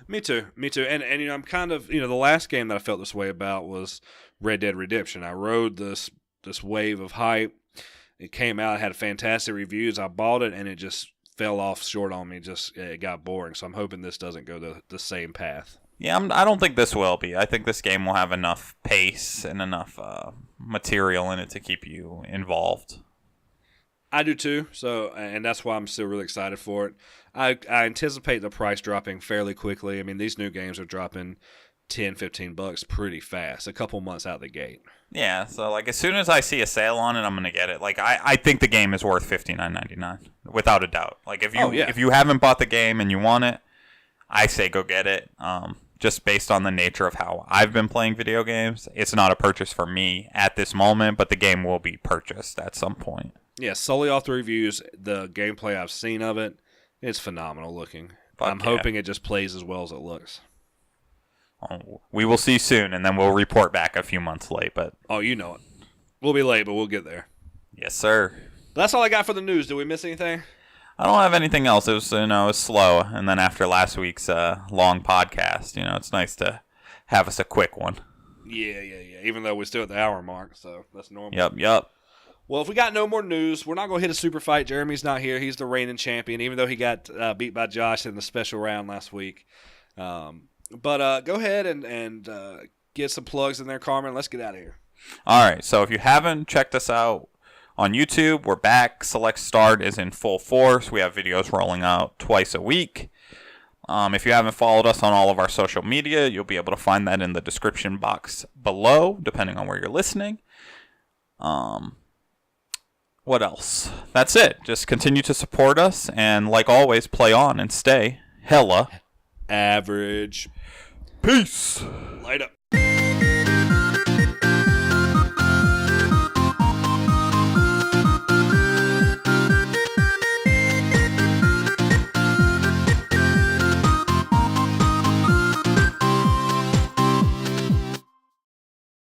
Me too. And I'm kind of, the last game that I felt this way about was Red Dead Redemption. I rode this wave of hype. It came out, it had fantastic reviews. I bought it, and it just fell off short on me. It got boring. So I'm hoping this doesn't go the same path. Yeah, I don't think this will be. I think this game will have enough pace and enough material in it to keep you involved. I do too. So, and that's why I'm still really excited for it. I anticipate the price dropping fairly quickly. I mean, these new games are dropping $10-15 pretty fast, a couple months out the gate. Yeah, so like as soon as I see a sale on it, I'm gonna get it. Like I think the game is worth $59.99 without a doubt. Like if you haven't bought the game and you want it, I say go get it. Just based on the nature of how I've been playing video games, it's not a purchase for me at this moment, but the game will be purchased at some point. Yeah, solely off the reviews, the gameplay I've seen of it, it's phenomenal looking. I'm hoping it just plays as well as it looks. We will see soon, and then we'll report back a few months late. But you know it. We'll be late, but we'll get there. Yes, sir. That's all I got for the news. Did we miss anything? I don't have anything else. It was, it was slow, and then after last week's long podcast, it's nice to have us a quick one. Yeah. Even though we're still at the hour mark, so that's normal. Yep. Well, if we got no more news, we're not going to hit a super fight. Jeremy's not here. He's the reigning champion, even though he got beat by Josh in the special round last week. But go ahead and get some plugs in there, Carmen. Let's get out of here. All right. So if you haven't checked us out on YouTube, we're back. Select Start is in full force. We have videos rolling out twice a week. If you haven't followed us on all of our social media, you'll be able to find that in the description box below, depending on where you're listening. What else? That's it. Just continue to support us, and like always, play on and stay hella average. Peace. Light up.